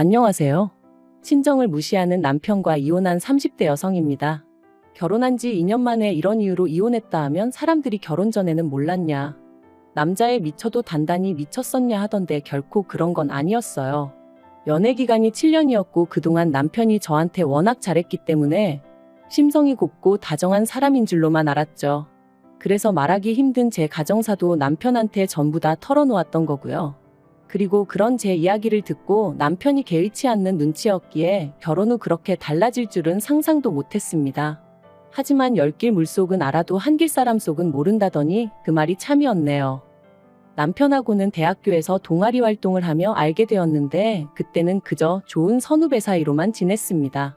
안녕하세요. 친정을 무시하는 남편과 이혼한 30대 여성입니다. 결혼한 지 2년 만에 이런 이유로 이혼했다 하면 사람들이 결혼 전에는 몰랐냐, 남자에 미쳐도 단단히 미쳤었냐 하던데 결코 그런 건 아니었어요. 연애 기간이 7년이었고 그동안 남편이 저한테 워낙 잘했기 때문에 심성이 곱고 다정한 사람인 줄로만 알았죠. 그래서 말하기 힘든 제 가정사도 남편한테 전부 다 털어놓았던 거고요. 그리고 그런 제 이야기를 듣고 남편이 개의치 않는 눈치였기에 결혼 후 그렇게 달라질 줄은 상상도 못했습니다. 하지만 열길 물속은 알아도 한길 사람 속은 모른다더니 그 말이 참이었네요. 남편하고는 대학교에서 동아리 활동을 하며 알게 되었는데 그때는 그저 좋은 선후배 사이로만 지냈습니다.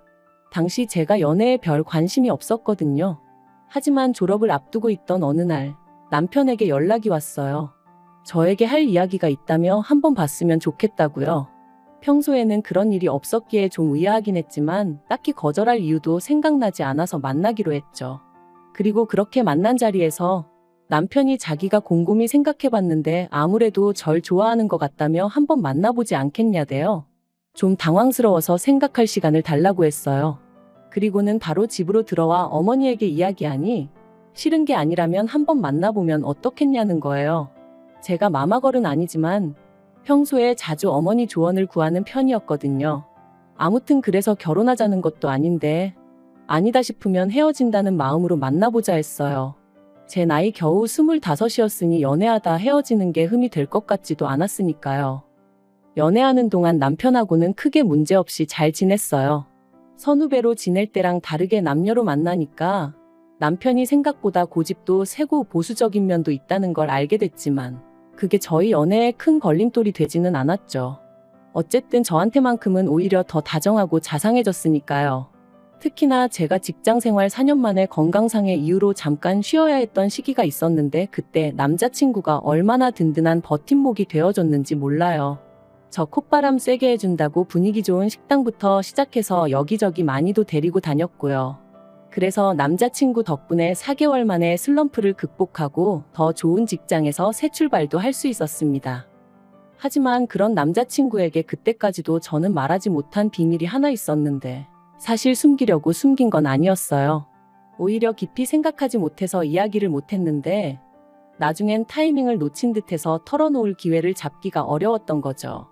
당시 제가 연애에 별 관심이 없었거든요. 하지만 졸업을 앞두고 있던 어느 날 남편에게 연락이 왔어요. 저에게 할 이야기가 있다며 한번 봤으면 좋겠다고요. 평소에는 그런 일이 없었기에 좀 의아하긴 했지만 딱히 거절할 이유도 생각나지 않아서 만나기로 했죠. 그리고 그렇게 만난 자리에서 남편이 자기가 곰곰이 생각해봤는데 아무래도 절 좋아하는 것 같다며 한번 만나보지 않겠냐대요. 좀 당황스러워서 생각할 시간을 달라고 했어요. 그리고는 바로 집으로 들어와 어머니에게 이야기하니 싫은 게 아니라면 한번 만나보면 어떻겠냐는 거예요. 제가 마마걸은 아니지만 평소에 자주 어머니 조언을 구하는 편이었거든요. 아무튼 그래서 결혼하자는 것도 아닌데 아니다 싶으면 헤어진다는 마음으로 만나보자 했어요. 제 나이 겨우 25이었으니 연애하다 헤어지는 게 흠이 될 것 같지도 않았으니까요. 연애하는 동안 남편하고는 크게 문제없이 잘 지냈어요. 선후배로 지낼 때랑 다르게 남녀로 만나니까 남편이 생각보다 고집도 세고 보수적인 면도 있다는 걸 알게 됐지만 그게 저희 연애에 큰 걸림돌이 되지는 않았죠. 어쨌든 저한테만큼은 오히려 더 다정하고 자상해졌으니까요. 특히나 제가 직장생활 4년 만에 건강상의 이유로 잠깐 쉬어야 했던 시기가 있었는데 그때 남자친구가 얼마나 든든한 버팀목이 되어줬는지 몰라요. 저 콧바람 쐬게 해준다고 분위기 좋은 식당부터 시작해서 여기저기 많이도 데리고 다녔고요. 그래서 남자친구 덕분에 4개월 만에 슬럼프를 극복하고 더 좋은 직장에서 새 출발도 할 수 있었습니다. 하지만 그런 남자친구에게 그때까지도 저는 말하지 못한 비밀이 하나 있었는데 사실 숨기려고 숨긴 건 아니었어요. 오히려 깊이 생각하지 못해서 이야기를 못했는데 나중엔 타이밍을 놓친 듯해서 털어놓을 기회를 잡기가 어려웠던 거죠.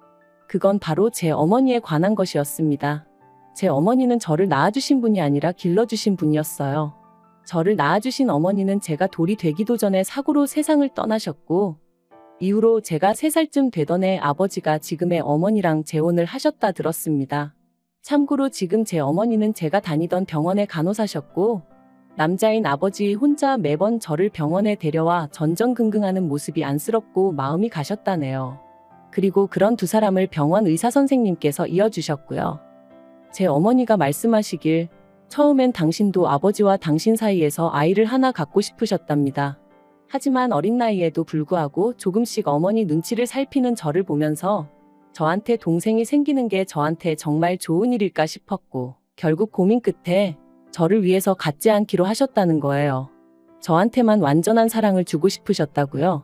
그건 바로 제 어머니에 관한 것이었습니다. 제 어머니는 저를 낳아주신 분이 아니라 길러주신 분이었어요. 저를 낳아주신 어머니는 제가 돌이 되기도 전에 사고로 세상을 떠나셨고 이후로 제가 3살쯤 되던 해 아버지가 지금의 어머니랑 재혼을 하셨다 들었습니다. 참고로 지금 제 어머니는 제가 다니던 병원의 간호사셨고 남자인 아버지 혼자 매번 저를 병원에 데려와 전전긍긍하는 모습이 안쓰럽고 마음이 가셨다네요. 그리고 그런 두 사람을 병원 의사 선생님께서 이어주셨고요. 제 어머니가 말씀하시길 처음엔 당신도 아버지와 당신 사이에서 아이를 하나 갖고 싶으셨답니다. 하지만 어린 나이에도 불구하고 조금씩 어머니 눈치를 살피는 저를 보면서 저한테 동생이 생기는 게 저한테 정말 좋은 일일까 싶었고 결국 고민 끝에 저를 위해서 갖지 않기로 하셨다는 거예요. 저한테만 완전한 사랑을 주고 싶으셨다고요.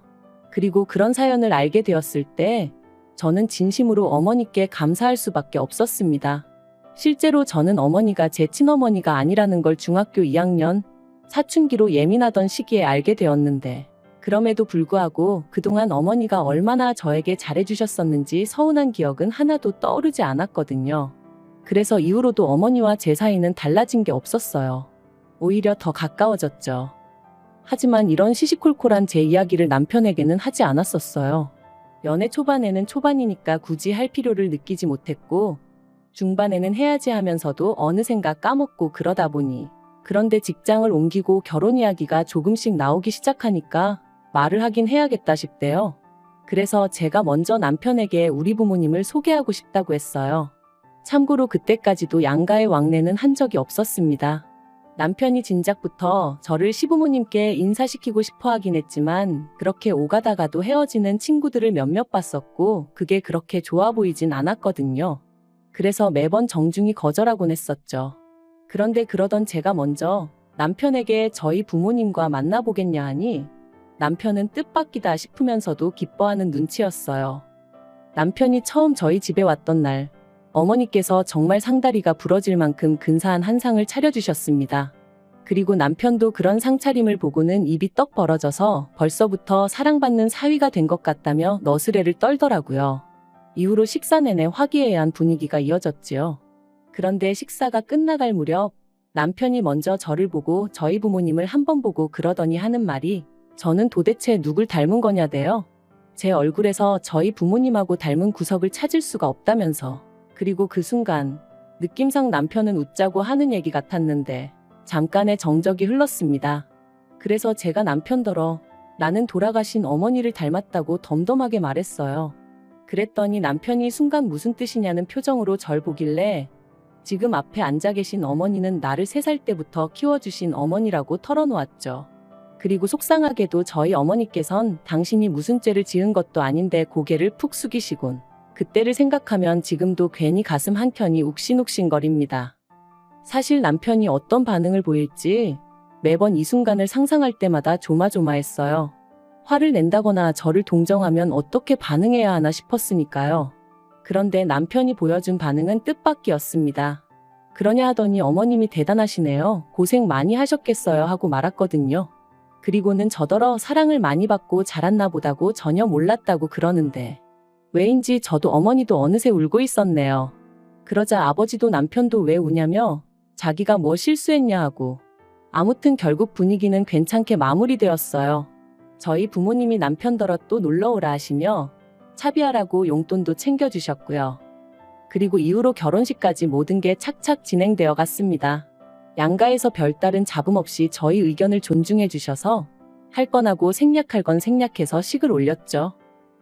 그리고 그런 사연을 알게 되었을 때 저는 진심으로 어머니께 감사할 수밖에 없었습니다. 실제로 저는 어머니가 제 친어머니가 아니라는 걸 중학교 2학년 사춘기로 예민하던 시기에 알게 되었는데 그럼에도 불구하고 그동안 어머니가 얼마나 저에게 잘해주셨었는지 서운한 기억은 하나도 떠오르지 않았거든요. 그래서 이후로도 어머니와 제 사이는 달라진 게 없었어요. 오히려 더 가까워졌죠. 하지만 이런 시시콜콜한 제 이야기를 남편에게는 하지 않았었어요. 연애 초반에는 초반이니까 굳이 할 필요를 느끼지 못했고 중반에는 해야지 하면서도 어느샌가 까먹고 그러다 보니 그런데 직장을 옮기고 결혼 이야기가 조금씩 나오기 시작하니까 말을 하긴 해야겠다 싶대요. 그래서 제가 먼저 남편에게 우리 부모님을 소개하고 싶다고 했어요. 참고로 그때까지도 양가의 왕래는 한 적이 없었습니다. 남편이 진작부터 저를 시부모님께 인사시키고 싶어 하긴 했지만 그렇게 오가다가도 헤어지는 친구들을 몇몇 봤었고 그게 그렇게 좋아 보이진 않았거든요. 그래서 매번 정중히 거절하곤 했었죠. 그런데 그러던 제가 먼저 남편에게 저희 부모님과 만나보겠냐 하니 남편은 뜻밖이다 싶으면서도 기뻐하는 눈치였어요. 남편이 처음 저희 집에 왔던 날 어머니께서 정말 상다리가 부러질 만큼 근사한 한상을 차려주셨습니다. 그리고 남편도 그런 상차림을 보고는 입이 떡 벌어져서 벌써부터 사랑받는 사위가 된 것 같다며 너스레를 떨더라고요. 이후로 식사 내내 화기애애한 분위기가 이어졌지요. 그런데 식사가 끝나갈 무렵 남편이 먼저 저를 보고 저희 부모님을 한번 보고 그러더니 하는 말이 저는 도대체 누굴 닮은 거냐대요. 제 얼굴에서 저희 부모님하고 닮은 구석을 찾을 수가 없다면서. 그리고 그 순간 느낌상 남편은 웃자고 하는 얘기 같았는데 잠깐의 정적이 흘렀습니다. 그래서 제가 남편더러 나는 돌아가신 어머니를 닮았다고 덤덤하게 말했어요. 그랬더니 남편이 순간 무슨 뜻이냐는 표정으로 절 보길래 지금 앞에 앉아 계신 어머니는 나를 3살 때부터 키워주신 어머니라고 털어놓았죠. 그리고 속상하게도 저희 어머니께선 당신이 무슨 죄를 지은 것도 아닌데 고개를 푹 숙이시곤 그때를 생각하면 지금도 괜히 가슴 한켠이 욱신욱신거립니다. 사실 남편이 어떤 반응을 보일지 매번 이 순간을 상상할 때마다 조마조마했어요. 화를 낸다거나 저를 동정하면 어떻게 반응해야 하나 싶었으니까요. 그런데 남편이 보여준 반응은 뜻밖이었습니다. 그러냐 하더니 어머님이 대단하시네요. 고생 많이 하셨겠어요 하고 말았거든요. 그리고는 저더러 사랑을 많이 받고 자랐나 보다고 전혀 몰랐다고 그러는데 왜인지 저도 어머니도 어느새 울고 있었네요. 그러자 아버지도 남편도 왜 우냐며 자기가 뭐 실수했냐 하고 아무튼 결국 분위기는 괜찮게 마무리되었어요. 저희 부모님이 남편더러 또 놀러오라 하시며 차비하라고 용돈도 챙겨주셨고요. 그리고 이후로 결혼식까지 모든 게 착착 진행되어 갔습니다. 양가에서 별다른 잡음 없이 저희 의견을 존중해 주셔서 할 건 하고 생략할 건 생략해서 식을 올렸죠.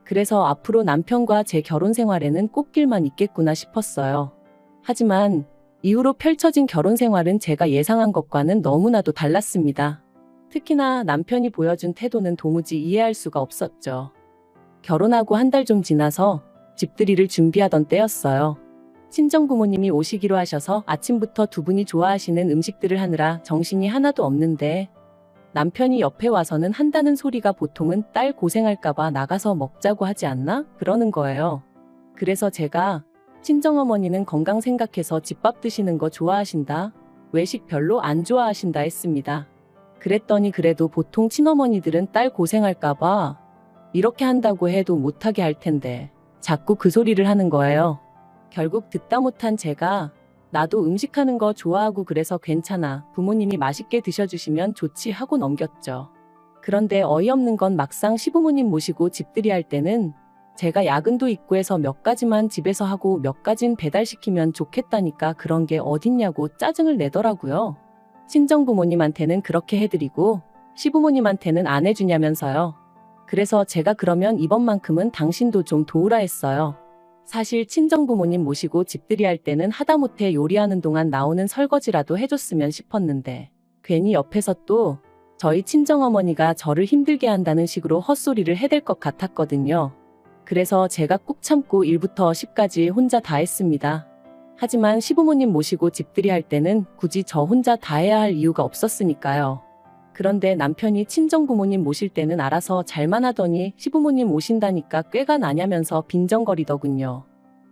그래서 앞으로 남편과 제 결혼 생활에는 꽃길만 있겠구나 싶었어요. 하지만 이후로 펼쳐진 결혼 생활은 제가 예상한 것과는 너무나도 달랐습니다. 특히나 남편이 보여준 태도는 도무지 이해할 수가 없었죠. 결혼하고 한 달 좀 지나서 집들이를 준비하던 때였어요. 친정부모님이 오시기로 하셔서 아침부터 두 분이 좋아하시는 음식들을 하느라 정신이 하나도 없는데 남편이 옆에 와서는 한다는 소리가 보통은 딸 고생할까봐 나가서 먹자고 하지 않나? 그러는 거예요. 그래서 제가 친정어머니는 건강 생각해서 집밥 드시는 거 좋아하신다. 외식 별로 안 좋아하신다 했습니다. 그랬더니 그래도 보통 친어머니들은 딸 고생할까봐 이렇게 한다고 해도 못하게 할 텐데 자꾸 그 소리를 하는 거예요. 결국 듣다 못한 제가 나도 음식하는 거 좋아하고 그래서 괜찮아. 부모님이 맛있게 드셔주시면 좋지 하고 넘겼죠. 그런데 어이없는 건 막상 시부모님 모시고 집들이 할 때는 제가 야근도 있고 해서 몇 가지만 집에서 하고 몇 가진 배달시키면 좋겠다니까 그런 게 어딨냐고 짜증을 내더라고요. 친정부모님한테는 그렇게 해드리고 시부모님한테는 안 해주냐면서요. 그래서 제가 그러면 이번만큼은 당신도 좀 도우라 했어요. 사실 친정부모님 모시고 집들이 할 때는 하다못해 요리하는 동안 나오는 설거지라도 해줬으면 싶었는데 괜히 옆에서 또 저희 친정어머니가 저를 힘들게 한다는 식으로 헛소리를 해댈 것 같았거든요. 그래서 제가 꾹 참고 1부터 10까지 혼자 다 했습니다. 하지만 시부모님 모시고 집들이 할 때는 굳이 저 혼자 다 해야 할 이유가 없었으니까요. 그런데 남편이 친정부모님 모실 때는 알아서 잘만 하더니 시부모님 오신다니까 꾀가 나냐면서 빈정거리더군요.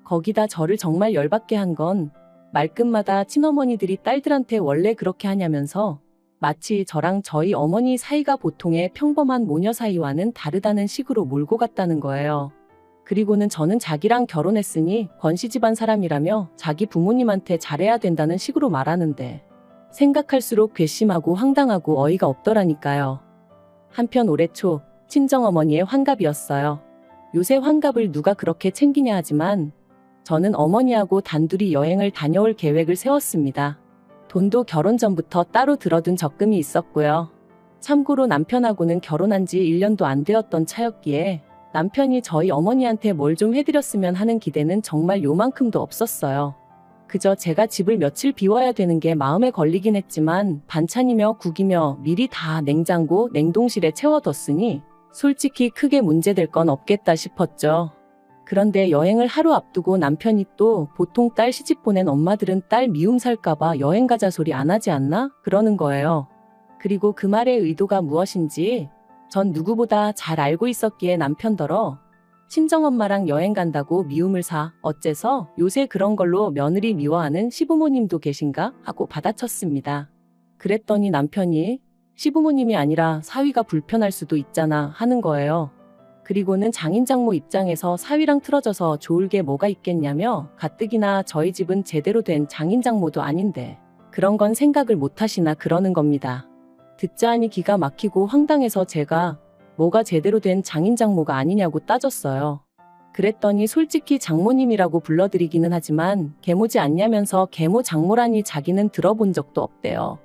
거기다 저를 정말 열받게 한 건 말끝마다 친어머니들이 딸들한테 원래 그렇게 하냐면서 마치 저랑 저희 어머니 사이가 보통의 평범한 모녀 사이와는 다르다는 식으로 몰고 갔다는 거예요. 그리고는 저는 자기랑 결혼했으니 권씨 집안 사람이라며 자기 부모님한테 잘해야 된다는 식으로 말하는데 생각할수록 괘씸하고 황당하고 어이가 없더라니까요. 한편 올해 초 친정어머니의 환갑이었어요. 요새 환갑을 누가 그렇게 챙기냐 하지만 저는 어머니하고 단둘이 여행을 다녀올 계획을 세웠습니다. 돈도 결혼 전부터 따로 들어둔 적금이 있었고요. 참고로 남편하고는 결혼한 지 1년도 안 되었던 차였기에 남편이 저희 어머니한테 뭘 좀 해드렸으면 하는 기대는 정말 요만큼도 없었어요. 그저 제가 집을 며칠 비워야 되는 게 마음에 걸리긴 했지만 반찬이며 국이며 미리 다 냉장고, 냉동실에 채워뒀으니 솔직히 크게 문제될 건 없겠다 싶었죠. 그런데 여행을 하루 앞두고 남편이 또 보통 딸 시집 보낸 엄마들은 딸 미움 살까봐 여행 가자 소리 안 하지 않나? 그러는 거예요. 그리고 그 말의 의도가 무엇인지 전 누구보다 잘 알고 있었기에 남편더러 친정엄마랑 여행 간다고 미움을 사. 어째서 요새 그런 걸로 며느리 미워하는 시부모님도 계신가? 하고 받아쳤습니다. 그랬더니 남편이 시부모님이 아니라 사위가 불편할 수도 있잖아 하는 거예요. 그리고는 장인장모 입장에서 사위랑 틀어져서 좋을 게 뭐가 있겠냐며 가뜩이나 저희 집은 제대로 된 장인장모도 아닌데 그런 건 생각을 못 하시나 그러는 겁니다. 듣자 하니 기가 막히고 황당해서 제가 뭐가 제대로 된 장인장모가 아니냐고 따졌어요. 그랬더니 솔직히 장모님이라고 불러드리기는 하지만 계모지 않냐면서 계모 장모라니 자기는 들어본 적도 없대요.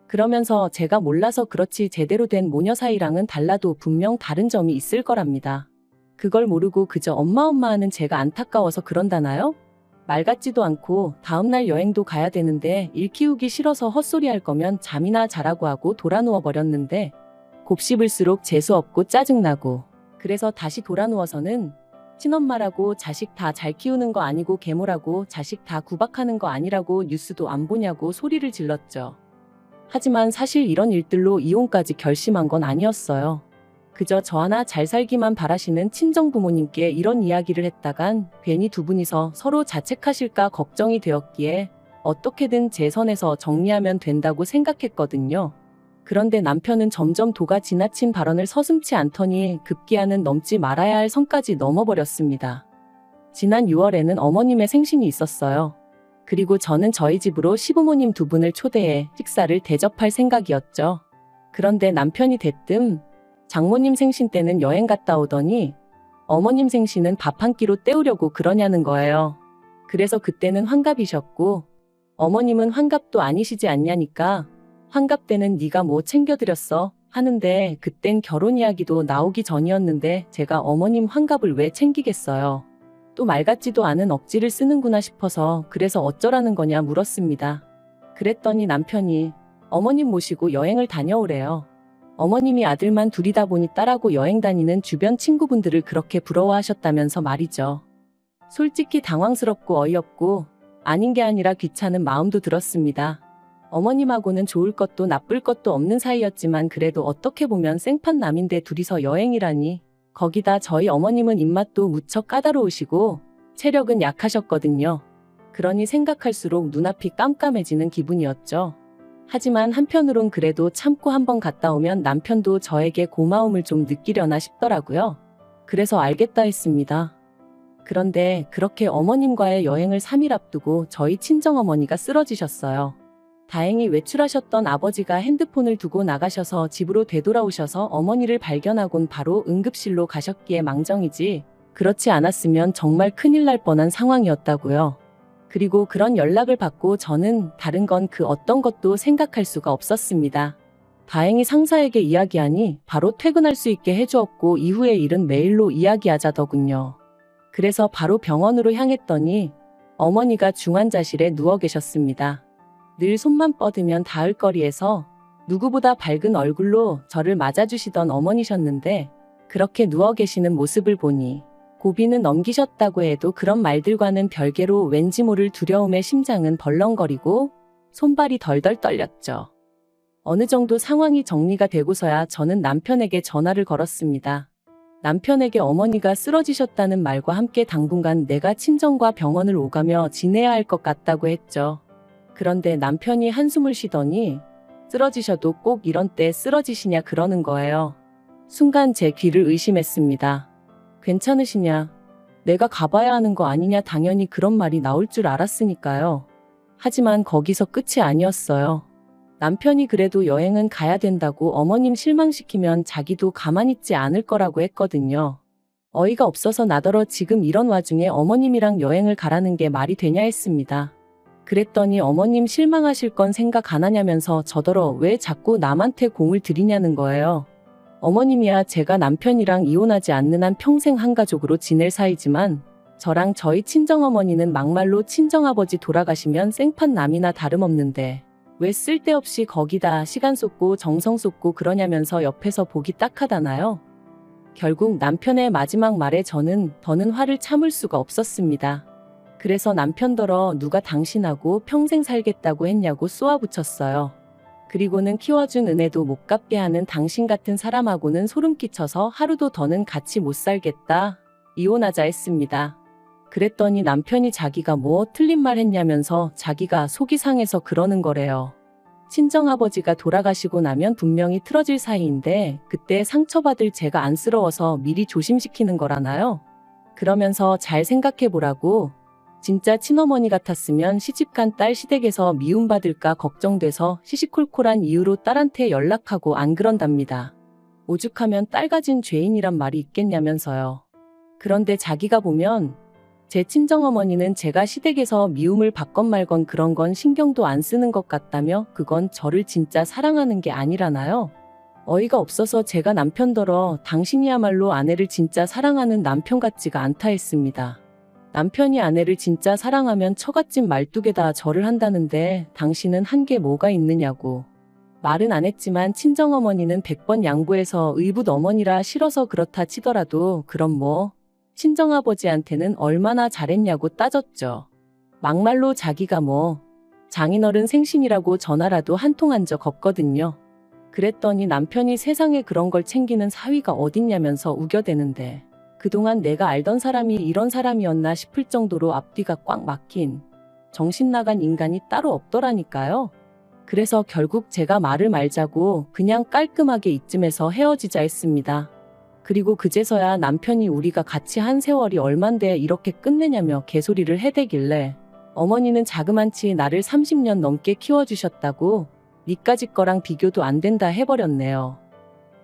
그러면서 제가 몰라서 그렇지 제대로 된 모녀 사이랑은 달라도 분명 다른 점이 있을 거랍니다. 그걸 모르고 그저 엄마 하는 제가 안타까워서 그런다나요? 말 같지도 않고 다음날 여행도 가야 되는데 일 키우기 싫어서 헛소리 할 거면 잠이나 자라고 하고 돌아누워 버렸는데 곱씹을수록 재수없고 짜증나고 그래서 다시 돌아누워서는 친엄마라고 자식 다 잘 키우는 거 아니고 계모라고 자식 다 구박하는 거 아니라고 뉴스도 안 보냐고 소리를 질렀죠. 하지만 사실 이런 일들로 이혼까지 결심한 건 아니었어요. 그저 저 하나 잘 살기만 바라시는 친정부모님께 이런 이야기를 했다간 괜히 두 분이서 서로 자책하실까 걱정이 되었기에 어떻게든 제 선에서 정리하면 된다고 생각했거든요. 그런데 남편은 점점 도가 지나친 발언을 서슴지 않더니 급기야는 넘지 말아야 할 선까지 넘어버렸습니다. 지난 6월에는 어머님의 생신이 있었어요. 그리고 저는 저희 집으로 시부모님 두 분을 초대해 식사를 대접할 생각이었죠. 그런데 남편이 대뜸 장모님 생신 때는 여행 갔다 오더니 어머님 생신은 밥 한 끼로 때우려고 그러냐는 거예요. 그래서 그때는 환갑이셨고 어머님은 환갑도 아니시지 않냐니까 환갑 때는 네가 뭐 챙겨드렸어 하는데 그땐 결혼 이야기도 나오기 전이었는데 제가 어머님 환갑을 왜 챙기겠어요. 또 말 같지도 않은 억지를 쓰는구나 싶어서 그래서 어쩌라는 거냐 물었습니다. 그랬더니 남편이 어머님 모시고 여행을 다녀오래요. 어머님이 아들만 둘이다 보니 딸하고 여행 다니는 주변 친구분들을 그렇게 부러워하셨다면서 말이죠. 솔직히 당황스럽고 어이없고 아닌 게 아니라 귀찮은 마음도 들었습니다. 어머님하고는 좋을 것도 나쁠 것도 없는 사이였지만 그래도 어떻게 보면 생판남인데 둘이서 여행이라니. 거기다 저희 어머님은 입맛도 무척 까다로우시고 체력은 약하셨거든요. 그러니 생각할수록 눈앞이 깜깜해지는 기분이었죠. 하지만 한편으론 그래도 참고 한번 갔다 오면 남편도 저에게 고마움을 좀 느끼려나 싶더라고요. 그래서 알겠다 했습니다. 그런데 그렇게 어머님과의 여행을 3일 앞두고 저희 친정어머니가 쓰러지셨어요. 다행히 외출하셨던 아버지가 핸드폰을 두고 나가셔서 집으로 되돌아오셔서 어머니를 발견하곤 바로 응급실로 가셨기에 망정이지 그렇지 않았으면 정말 큰일 날 뻔한 상황이었다고요. 그리고 그런 연락을 받고 저는 다른 건 그 어떤 것도 생각할 수가 없었습니다. 다행히 상사에게 이야기하니 바로 퇴근할 수 있게 해주었고 이후의 일은 메일로 이야기하자더군요. 그래서 바로 병원으로 향했더니 어머니가 중환자실에 누워 계셨습니다. 늘 손만 뻗으면 닿을 거리에서 누구보다 밝은 얼굴로 저를 맞아주시던 어머니셨는데 그렇게 누워 계시는 모습을 보니 고비는 넘기셨다고 해도 그런 말들과는 별개로 왠지 모를 두려움에 심장은 벌렁거리고 손발이 덜덜 떨렸죠. 어느 정도 상황이 정리가 되고서야 저는 남편에게 전화를 걸었습니다. 남편에게 어머니가 쓰러지셨다는 말과 함께 당분간 내가 친정과 병원을 오가며 지내야 할 것 같다고 했죠. 그런데 남편이 한숨을 쉬더니 쓰러지셔도 꼭 이런 때 쓰러지시냐 그러는 거예요. 순간 제 귀를 의심했습니다. 괜찮으시냐? 내가 가봐야 하는 거 아니냐 당연히 그런 말이 나올 줄 알았으니까요. 하지만 거기서 끝이 아니었어요. 남편이 그래도 여행은 가야 된다고 어머님 실망시키면 자기도 가만히 있지 않을 거라고 했거든요. 어이가 없어서 나더러 지금 이런 와중에 어머님이랑 여행을 가라는 게 말이 되냐 했습니다. 그랬더니 어머님 실망하실 건 생각 안 하냐면서 저더러 왜 자꾸 남한테 공을 들이냐는 거예요. 어머님이야 제가 남편이랑 이혼하지 않는 한 평생 한 가족으로 지낼 사이지만 저랑 저희 친정어머니는 막말로 친정아버지 돌아가시면 생판남이나 다름없는데 왜 쓸데없이 거기다 시간 쏟고 정성 쏟고 그러냐면서 옆에서 보기 딱하다나요? 결국 남편의 마지막 말에 저는 더는 화를 참을 수가 없었습니다. 그래서 남편더러 누가 당신하고 평생 살겠다고 했냐고 쏘아붙였어요. 그리고는 키워준 은혜도 못 갚게 하는 당신 같은 사람하고는 소름 끼쳐서 하루도 더는 같이 못 살겠다. 이혼하자 했습니다. 그랬더니 남편이 자기가 뭐 틀린 말 했냐면서 자기가 속이 상해서 그러는 거래요. 친정아버지가 돌아가시고 나면 분명히 틀어질 사이인데 그때 상처받을 제가 안쓰러워서 미리 조심시키는 거라나요? 그러면서 잘 생각해보라고. 진짜 친어머니 같았으면 시집간 딸 시댁에서 미움받을까 걱정돼서 시시콜콜한 이유로 딸한테 연락하고 안 그런답니다. 오죽하면 딸 가진 죄인이란 말이 있겠냐면서요. 그런데 자기가 보면 제 친정어머니는 제가 시댁에서 미움을 받건 말건 그런 건 신경도 안 쓰는 것 같다며 그건 저를 진짜 사랑하는 게 아니라나요? 어이가 없어서 제가 남편더러 당신이야말로 아내를 진짜 사랑하는 남편 같지가 않다 했습니다. 남편이 아내를 진짜 사랑하면 처갓집 말뚝에다 절을 한다는데 당신은 한 게 뭐가 있느냐고. 말은 안 했지만 친정어머니는 100번 양보해서 의붓 어머니라 싫어서 그렇다 치더라도 그럼 뭐 친정아버지한테는 얼마나 잘했냐고 따졌죠. 막말로 자기가 뭐 장인어른 생신이라고 전화라도 한 통 한 적 없거든요. 그랬더니 남편이 세상에 그런 걸 챙기는 사위가 어딨냐면서 우겨대는데 그동안 내가 알던 사람이 이런 사람이었나 싶을 정도로 앞뒤가 꽉 막힌 정신 나간 인간이 따로 없더라니까요. 그래서 결국 제가 말을 말자고 그냥 깔끔하게 이쯤에서 헤어지자 했습니다. 그리고 그제서야 남편이 우리가 같이 한 세월이 얼만데 이렇게 끝내냐며 개소리를 해대길래 어머니는 자그만치 나를 30년 넘게 키워주셨다고 니까지 거랑 비교도 안 된다 해버렸네요.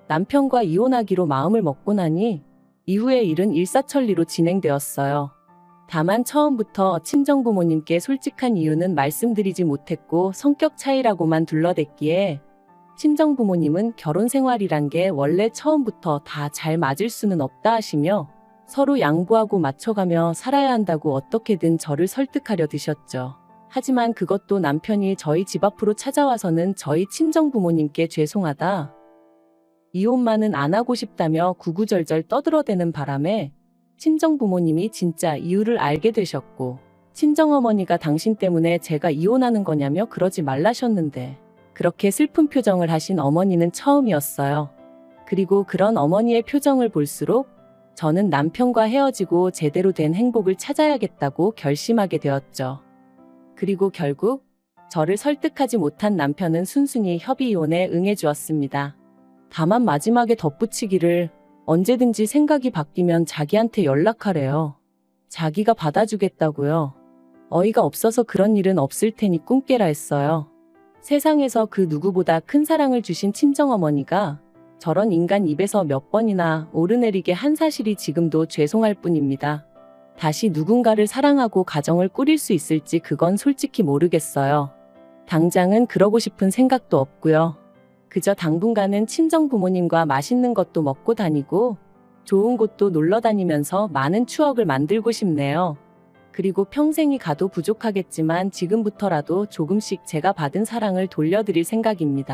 남편과 이혼하기로 마음을 먹고 나니 이후의 일은 일사천리로 진행되었어요. 다만 처음부터 친정부모님께 솔직한 이유는 말씀드리지 못했고 성격 차이라고만 둘러댔기에 친정부모님은 결혼 생활이란 게 원래 처음부터 다 잘 맞을 수는 없다 하시며 서로 양보하고 맞춰가며 살아야 한다고 어떻게든 저를 설득하려 드셨죠. 하지만 그것도 남편이 저희 집 앞으로 찾아와서는 저희 친정부모님께 죄송하다. 이혼만은 안 하고 싶다며 구구절절 떠들어대는 바람에 친정부모님이 진짜 이유를 알게 되셨고 친정어머니가 당신 때문에 제가 이혼하는 거냐며 그러지 말라셨는데 그렇게 슬픈 표정을 하신 어머니는 처음이었어요. 그리고 그런 어머니의 표정을 볼수록 저는 남편과 헤어지고 제대로 된 행복을 찾아야겠다고 결심하게 되었죠. 그리고 결국 저를 설득하지 못한 남편은 순순히 협의 이혼에 응해주었습니다. 다만 마지막에 덧붙이기를 언제든지 생각이 바뀌면 자기한테 연락하래요. 자기가 받아주겠다고요. 어이가 없어서 그런 일은 없을 테니 꿈 깨라 했어요. 세상에서 그 누구보다 큰 사랑을 주신 친정어머니가 저런 인간 입에서 몇 번이나 오르내리게 한 사실이 지금도 죄송할 뿐입니다. 다시 누군가를 사랑하고 가정을 꾸릴 수 있을지 그건 솔직히 모르겠어요. 당장은 그러고 싶은 생각도 없고요. 그저 당분간은 친정부모님과 맛있는 것도 먹고 다니고 좋은 곳도 놀러 다니면서 많은 추억을 만들고 싶네요. 그리고 평생이 가도 부족하겠지만 지금부터라도 조금씩 제가 받은 사랑을 돌려드릴 생각입니다.